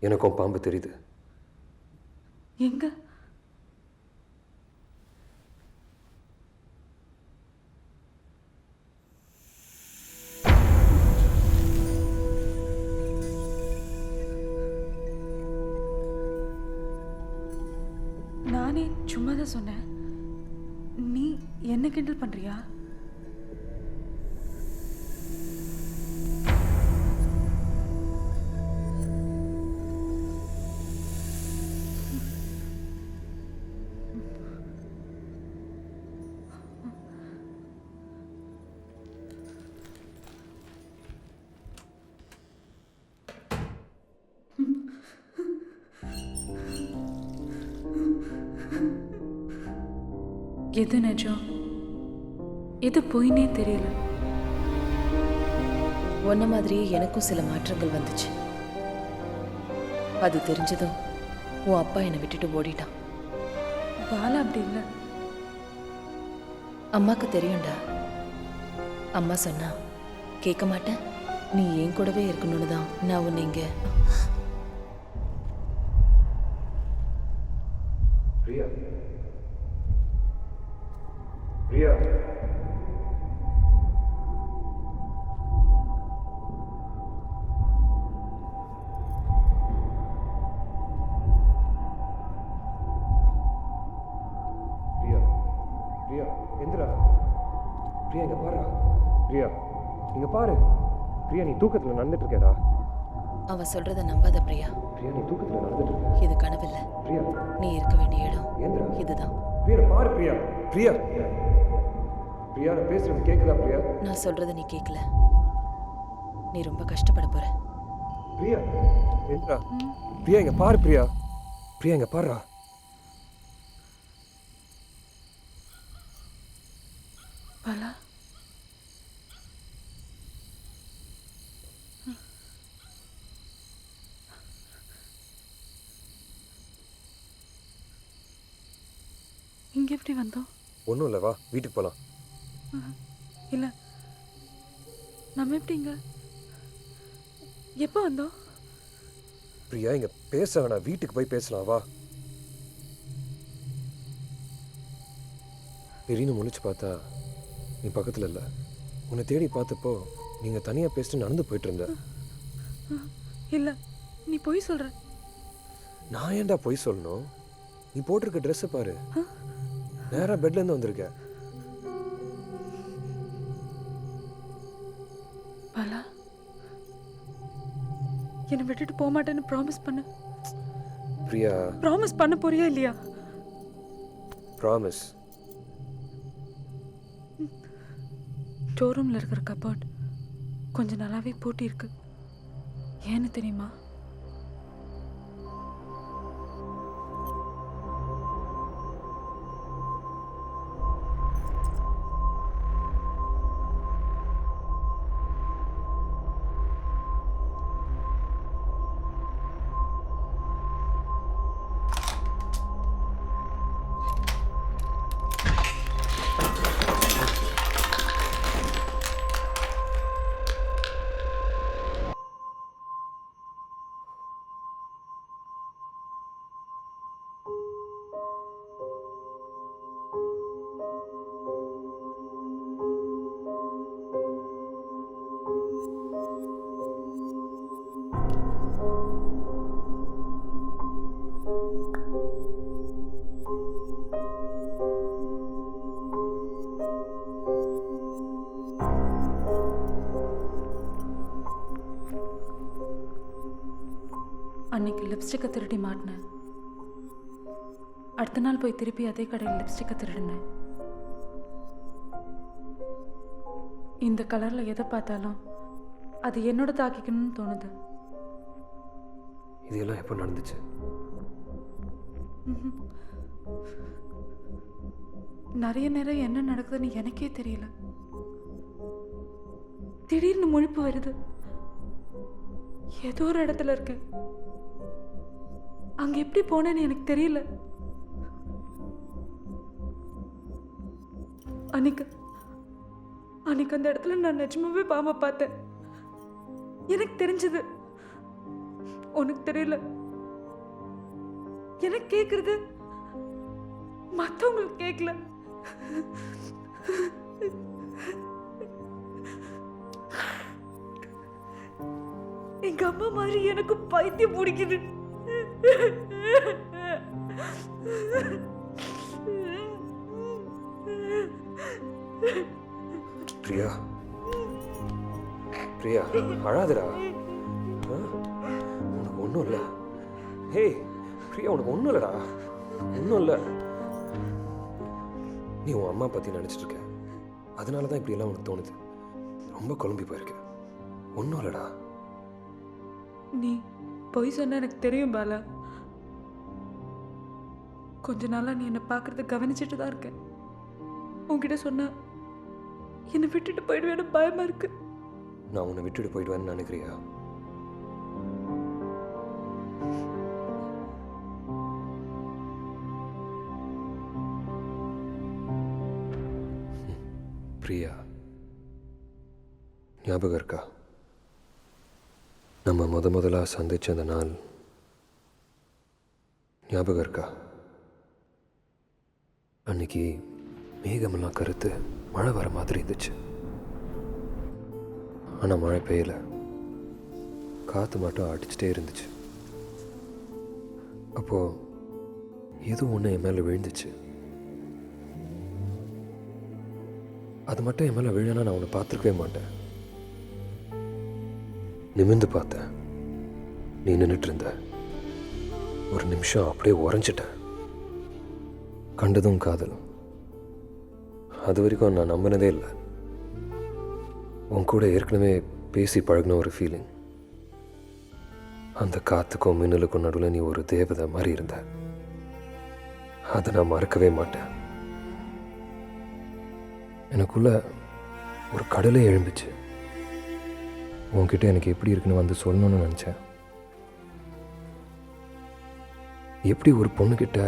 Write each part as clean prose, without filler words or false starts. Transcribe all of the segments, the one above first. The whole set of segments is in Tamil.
எனக்கும் பாம்பு தெரியுது. எங்க? நானே சும்மா தான் சொன்னேன். நீ என்ன கிண்டல் பண்றியா? எது நிஜம் எது பொய்னே தெரியல. ஒன்ன மாதிரியே எனக்கும் சில மாற்றங்கள் வந்துச்சு. அது தெரிஞ்சதும் உன் அப்பா என்னை விட்டுட்டு ஓடிட்டான். பாலா அப்படி இல்லை. அம்மாக்கு தெரியும்டா. அம்மா சொன்னா கேட்க மாட்டேன். நீ என் கூடவே இருக்கணும்னு தான் நான் உன்னை இங்க. பிரியா, பிரியா, பிரியா, பிரியா, எந்திரா. பிரியா, இங்க பாரு. பிரியா, இங்க பாரு. பிரியா, நீ தூக்கத்துல நடந்துட்டு இருக்கேடா. அவன் சொல்றத நம்பாத பிரியா. பிரியா, நீ தூக்கத்துல நடந்துட்டு இருக்க. இது கனவில்லை. பிரியா, நீ இருக்க வேண்டிய இடம் எந்திரா. இதுதான். பிரியா, பாரு. பிரியா, பிரியா, பிரியா, நான் பேசுறது கேக்குதா? பிரியா, நான் சொல்றத நீ கேட்கல. நீ ரொம்ப கஷ்டப்பட போற. பிரியா, எந்திரா. பிரியா, இங்க பாரு. பிரியா, பிரியா, இங்க பாருடா. பாலா, இங்க எப்படி வந்தோம்? ஒன்றும் இல்லை, வா வீட்டுக்கு போகலாம். இல்லை, நம்ம எப்படிங்க எப்போ வந்தோம்? பிரியா, இங்க பேச வேணாம், வீட்டுக்கு போய் பேசலாம், வா. பெரியனு முழிச்சு பார்த்தா நீ பக்கத்தில் இல்லை. உன்னை தேடி பார்த்தப்போ நீங்கள் தனியாக பேசிட்டு நடந்து போயிட்டு இருந்த. இல்லை, நீ பொய் சொல்ற. நான் ஏன்டா பொய் சொல்லணும்? நீ போட்டிருக்க ட்ரெஸ்ஸை பாரு. நேராக பெட்லேருந்து வந்திருக்க. பாலா, என்னை விட்டுட்டு போக மாட்டேன்னு ப்ராமிஸ் பண்ணு. பிரியா, ப்ராமிஸ் பண்ண போறியா இல்லையா? ப்ராமிஸ். ஸ்டோர் ரூமில் இருக்கிற கபோர்ட் கொஞ்ச நாளாவே பூட்டி இருக்கு. ஏன்னு தெரியுமா? அன்னைக்கு லிப்ஸ்டிக்கை திருடி மாட்டினேன். அடுத்த நாள் போய் திருப்பி அதே கடையில் லிப்ஸ்டிக்கை திருடினேன். இந்த கலரில் எதை பார்த்தாலும் அது என்னோட தாக்கிக்கணும்னு தோணுது. இதெல்லாம் எப்போ நடந்துச்சு? நிறைய நேரம் என்ன நடக்குதுன்னு எனக்கே தெரியல. திடீர்னு முழிப்பு வருது. ஏதோ ஒரு இடத்துல இருக்கு. அங்க எப்படி போனேன்னு எனக்கு தெரியல. அன்னைக்கு அந்த இடத்துல நான் நிஜமாவே பாம்பை பார்த்தேன். எனக்கு தெரிஞ்சது உனக்கு தெரியல, எனக்கு கேக்குறது மத்தவங்களுக்கு கேட்கல. எங்க அம்மா மாதிரி எனக்கு பைத்தியம் பிடிக்குது. பிரியா, பிரியா அழாதடா. உனக்கு ஒன்றும் இல்லை. ஹே பிரியா, உனக்கு ஒன்றும் இல்லைடா, ஒன்றும் இல்லை. நீ உன் அம்மா பற்றி நினச்சிட்டு இருக்க, அதனால தான் இப்படியெல்லாம் உனக்கு தோணுது. ரொம்ப குழம்பி போயிருக்க. ஒன்றும் இல்லைடா. நீ பொய் சொன்ன எனக்கு தெரியும் பாலா. கொஞ்ச நாளா நீ என்னை பார்க்கறத கவனிச்சுட்டு தான் இருக்கேன். உன்கிட்ட சொன்னா என்னை விட்டுட்டு போயிடுவேன்னு பயமா இருக்கு. நான் உன்னை விட்டுட்டு போயிடுவேன்னு நினைக்கிறியா? பிரியா, ஞாபகம் இருக்கா நம்ம முதலா சந்திச்ச அந்த நாள்? ஞாபகம் இருக்கா? அன்னைக்கு மேகமெல்லாம் கருத்து மழை வர மாதிரி இருந்துச்சு. ஆனால் மழை பெய்யல, காற்று மட்டும் அடிச்சுட்டே இருந்துச்சு. அப்போ ஏதோ ஒன்று என் மேலே விழுந்துச்சு. அது மட்டும் என் மேலே விழுனா நான் உன்னை பார்த்துருக்கவே மாட்டேன். நிமிர்ந்து பார்த்தேன், நீ நின்றுட்டு இருந்த. ஒரு நிமிஷம் அப்படியே உறைஞ்சிட்டேன். கண்டதும் காதலும். அது வரைக்கும் நான் நம்பினதே இல்லை. உன் கூட ஏற்கனவே பேசி பழகின ஒரு ஃபீலிங். அந்த காற்றுக்கும் மின்னலுக்கும் நடுவில் நீ ஒரு தேவதை மாதிரி இருந்த. அதை நான் மறக்கவே மாட்டேன். எனக்குள்ள ஒரு கடலே எழும்பிச்சு. உன்கிட்ட எனக்கு எப்படி இருக்குன்னு வந்து சொல்லணும்னு நினச்சேன். எப்படி ஒரு பொண்ணுக்கிட்ட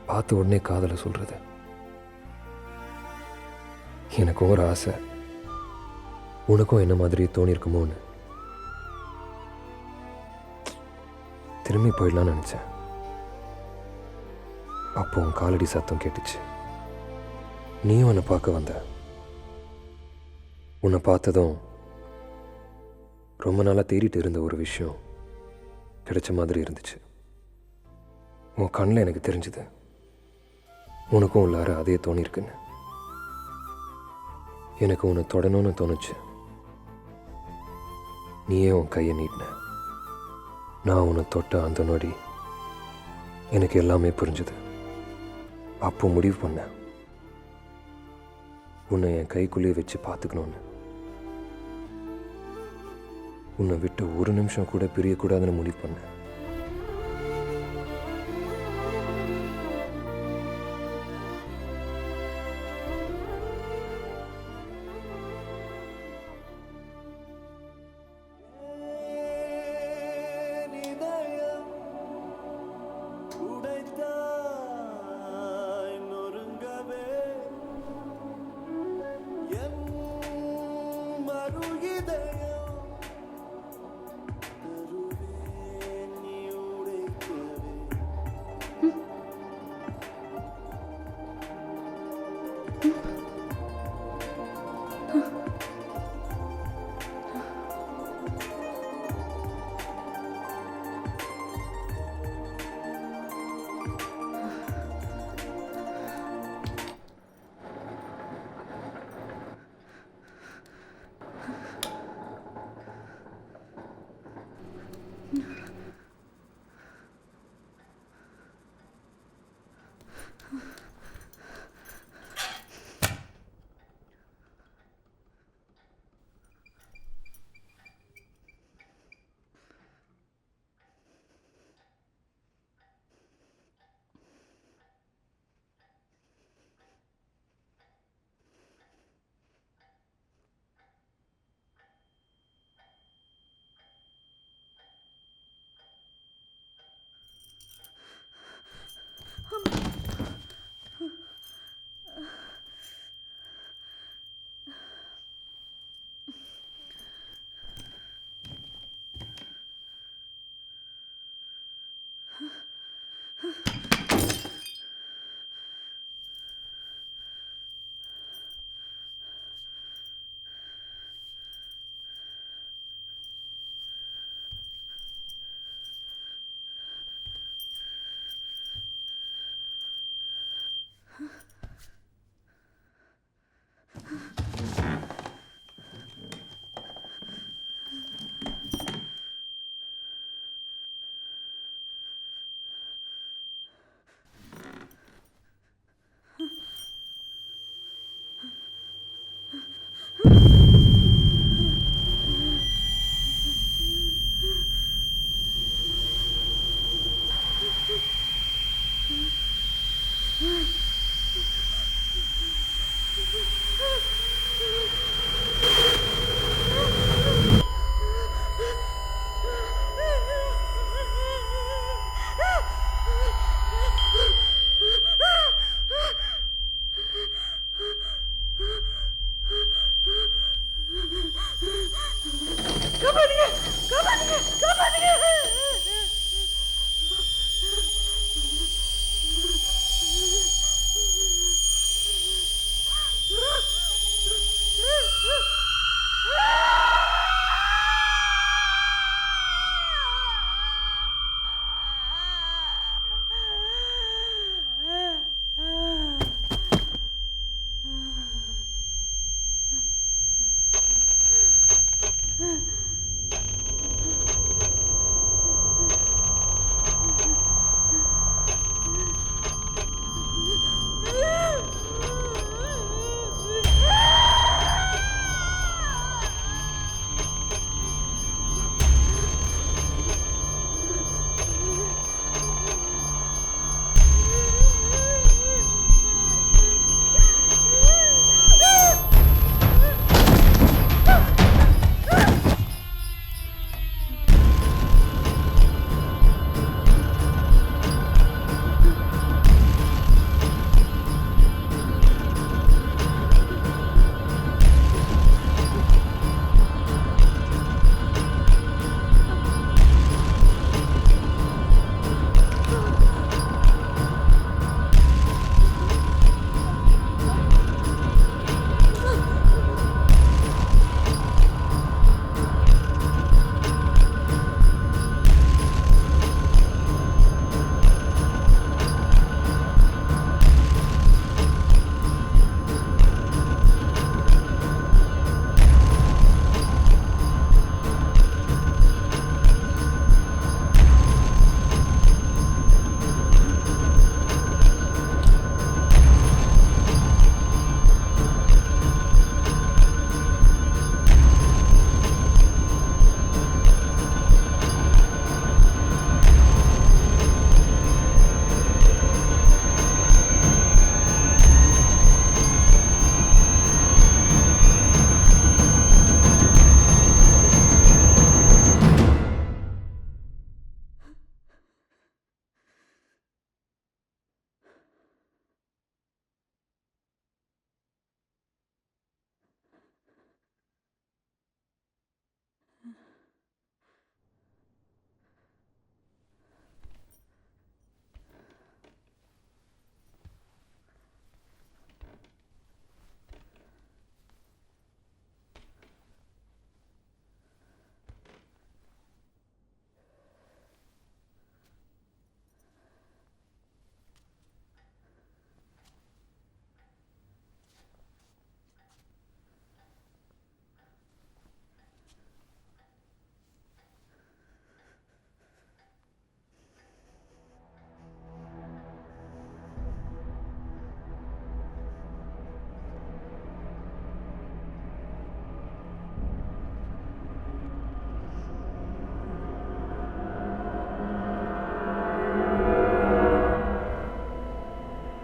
பார்த்த உடனே காதலை சொல்றது? எனக்கும் ஒரு ஆசை, உனக்கும் என்ன மாதிரி தோணியிருக்குமோன்னு. திரும்பி போயிடலான்னு நினச்சேன். அப்போ உன் காலடி சத்தம் கேட்டுச்சு. நீயும் என்னை பார்க்க வந்த. உன்னை பார்த்ததும் ரொம்ப நாளாக தேடிட்டு இருந்த ஒரு விஷயம் கிடைச்ச மாதிரி இருந்துச்சு. உன் கண்ணில் எனக்கு தெரிஞ்சுது உனக்கும் உள்ளார அதே தோணியிருக்குன்னு. எனக்கு உன்னை தொடணும்னு தோணுச்சு. நீயே உன் கையை நீட்டின. நான் உன்னை தொட்ட அந்த நொடி எனக்கு எல்லாமே புரிஞ்சுது. அப்போ முடிவு பண்ணேன், உன்னை என் கைக்குள்ளேயே வச்சு பார்த்துக்கணும்னு. உன்னை விட்டு ஒரு நிமிஷம் கூட பிரியக்கூடாதுன்னு முடிவு பண்ணேன்.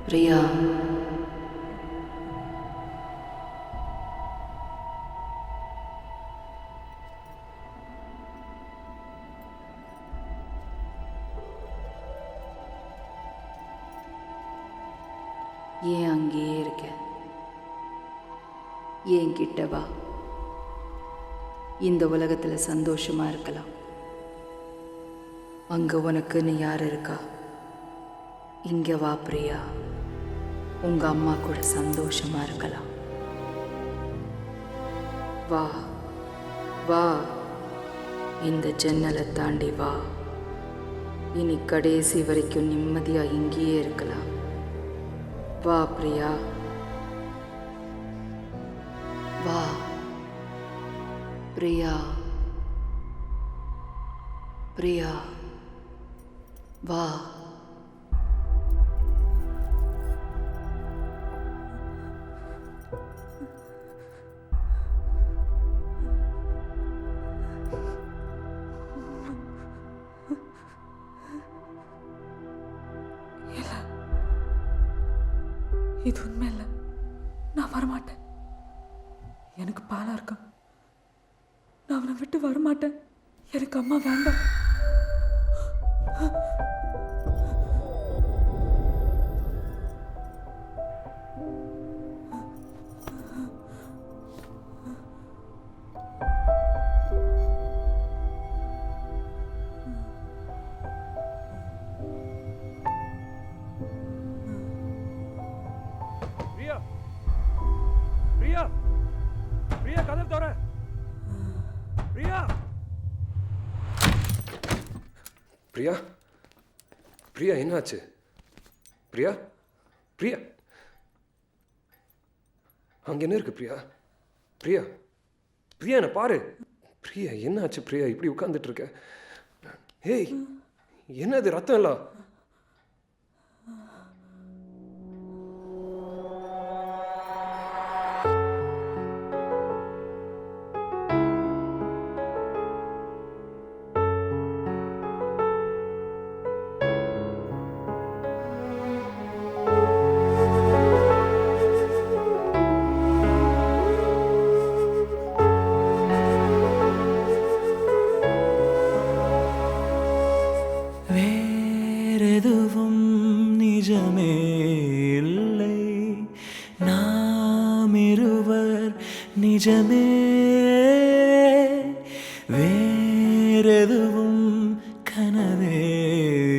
பிரியா, ஏன் அங்கேயே இருக்க? ஏன் கிட்ட வா. இந்த உலகத்துல சந்தோஷமா இருக்கலாம். அங்க உனக்குன்னு யார் இருக்கா? இங்க வா பிரியா, உங்க அம்மா கூட சந்தோஷமா இருக்கலாம். வா வா, இந்த ஜன்னலை தாண்டி வா. இனி கடைசி வரைக்கும் நிம்மதியா இங்கேயே இருக்கலாம். வா பிரியா, வா பிரியா, பிரியா வா. இது உண்மை இல்லை, நான் வரமாட்டேன். எனக்கு பாலா இருக்கான், நான் அவனை விட்டு வரமாட்டேன். எனக்கு அம்மா வேண்டாம். பிரியா, பிரியா, பிரியா கதவு தர. பிரியா, பிரியா, பிரியா என்னாச்சு? பிரியா, பிரியா, அங்க என்ன இருக்கு? பிரியா, பிரியா, பிரியா என்ன பாரு. பிரியா என்னாச்சு? பிரியா இப்படி உட்கார்ந்துட்டு இருக்க? ஏய், என்னது ரத்தம் எல்லாம்? வேறெதுவும் நிஜமே இல்லை, நாம் இருவர் நிஜமே. வேறெதுவும் கனவே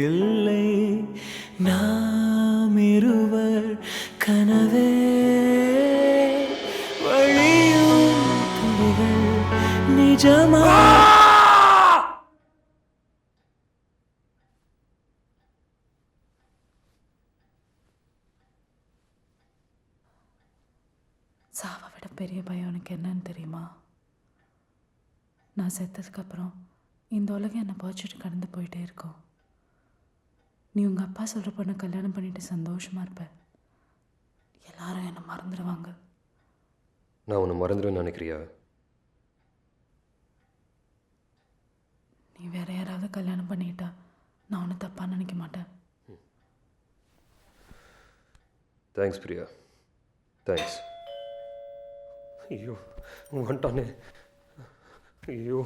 இல்லை, நாம் இருவர் கனவே. வழியும் துளிகள் நிஜமா. சாவை விட பெரிய பயம் எனக்கு என்னன்னு தெரியுமா? நான் செத்ததுக்கப்புறம் இந்த உலகம் என்னை புதைச்சிட்டு கடந்து போயிட்டே இருக்கும். நீ உங்கள் அப்பா சொல்கிற பொண்ணை கல்யாணம் பண்ணிட்டு சந்தோஷமாக இருப்ப. எல்லாரும் என்னை மறந்துடுவாங்க. நான் உன்னை மறந்துடுவேன்னு நினைக்கிறியா? நீ வேற யாராவது கல்யாணம் பண்ணிக்கிட்டா நான் ஒன்றும் தப்பாக நினைக்க மாட்டேன். Thanks Priya, thanks. ஐயோ வந்துட்டானே, ஐயோ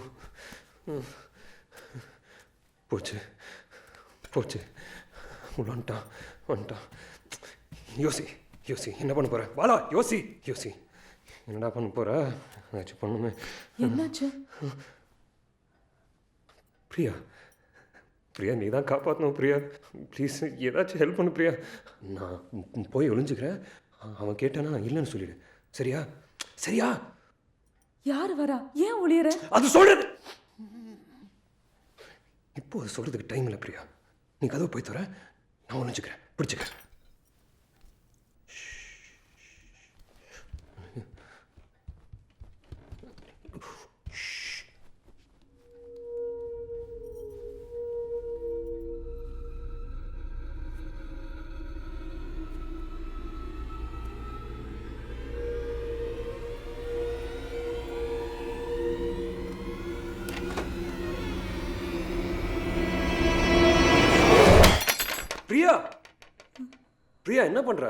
போச்சு போச்சு, வந்துட்டான் வந்துட்டான். யோசி யோசி, என்ன பண்ண போற? வாடா யோசி யோசி, என்னடா பண்ண போற? ஏதாச்சும் பண்ணுமே. என்னாச்சு? பிரியா, பிரியா நீ தான் காப்பாற்றணும் பிரியா, ப்ளீஸ் ஏதாச்சும் ஹெல்ப் பண்ணு பிரியா. நான் போய் ஒளிஞ்சுக்கிறேன், அவன் கேட்டானா இல்லைன்னு சொல்லிடு. சரியா சரியா? யார் வரா? ஏன் ஒளியற? அது சொல்றது இப்போ அது சொல்றதுக்கு டைம் இல்லை பிரியா. நீ கதவை போய் தர, நான் ஒளிஞ்சுக்கிறேன், பிடிச்சிக்கிறேன். பிரியா, பிரியா என்ன பண்ற?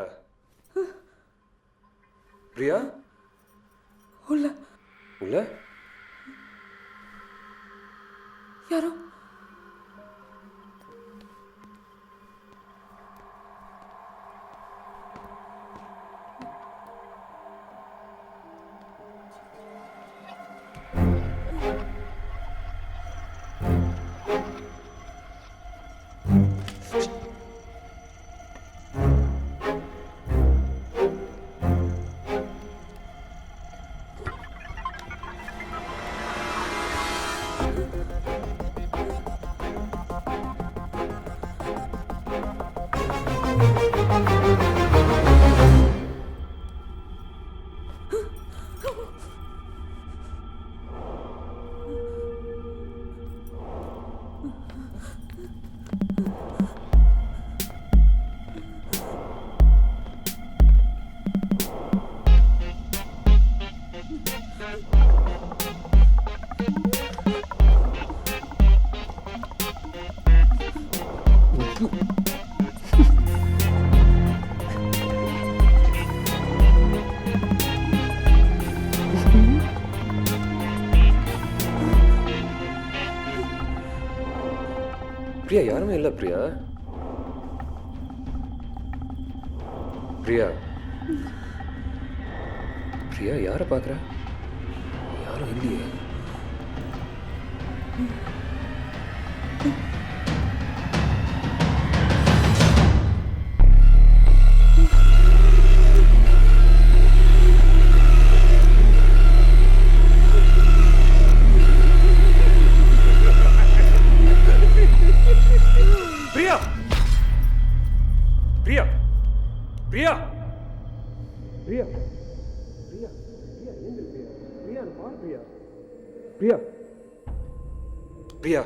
பிரியா உள்ள உள்ள யாரோ. பிரியா யாருமே இல்லை பிரியா. பிரியா பிரியா யாரை பார்க்குற? யாரும் இல்லையே. பிரியா பிரியா பிரியா பிரியா பிரியா பிரியா ஏந்திரு பிரியா. பிரியா பாரு பிரியா. பிரியா பிரியா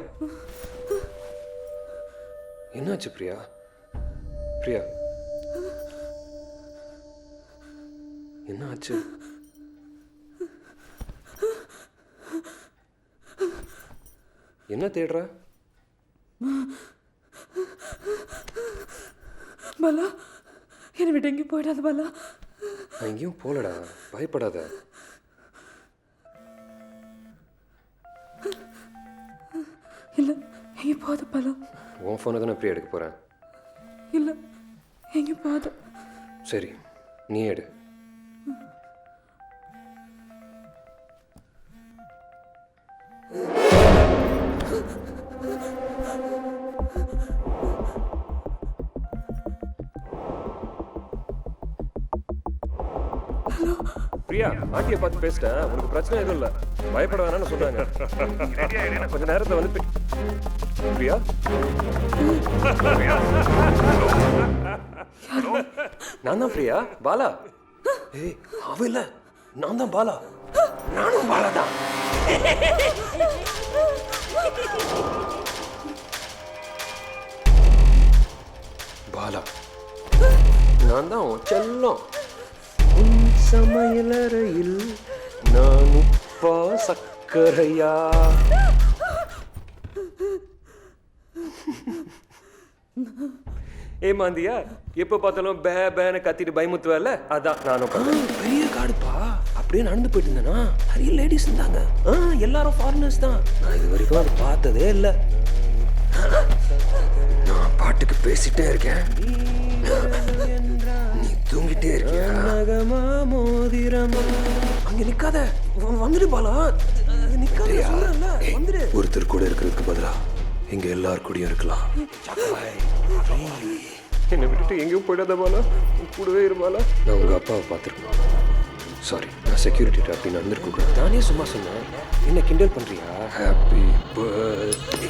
என்னாச்சு பிரியா? பிரியா என்ன ஆச்சு? என்ன தேடுற? பாலா என்னை விட்டு எங்கேயும் போயிடாத பாலா. நான் எங்கேயும் போகலடா, பயப்படாத. இல்லை எங்கேயும் போகாத பாலா. உன் ஃபோனை தானே பிரியா எடுக்க போகிறேன். இல்லை எங்கேயும் போகாத. சரி நீ எடு. பிரியா ஆண்டியை பார்த்து பேசிட்டேன், உனக்கு பிரச்சனை எதுவும் இல்லை, பயப்பட வேணாம்னு சொன்னாங்க. கொஞ்ச நேரத்தில் வந்து பிரியா நான் தான் பிரியா. பாலா. ஏய் அவ இல்ல, நான் தான் பாலா. நானும் பாலா தான். பாலா நான் தான் உன் செல்லம். உன் சமையலறையில் நான் உப்பா சக்கரையா. ஏமாந்தியா எப்ப பார்த்தாலும் பே பேன்னு கத்திட்டு பயமுத்துவல, அதான் நானும் பெரிய காடுப்பா. அப்படியே நடந்து போயிட்டு இருந்தேனா நிறைய லேடிஸ் இருந்தாங்க. எல்லாரும் ஃபாரினர்ஸ் தான். நான் இது வரைக்கும் அதை பார்த்ததே இல்லை. நான் பாட்டுக்கு பேசிட்டே இருக்கேன், நீ தூங்கிட்டே இருக்கியா? அங்க நிக்காத, வந்துடு பாலா. நிக்காத சொல்றேன்ல, வந்துடு. ஒருத்தர் கூட இருக்கிறதுக்கு பதிலா இங்க எல்லார் கூடயும் இருக்கலாம். என்னை விட்டுட்டு எங்கேயும் போயிடாத பாலா, கூடவே இரு பாலா. நான் உங்க அப்பாவை பார்த்துருக்கேன். சாரி, நான் செக்யூரிட்டி அப்படி நடந்திருக்க கூடாது. நானே சும்மா சொன்னேன், என்ன கிண்டல் பண்றியா? Happy birthday.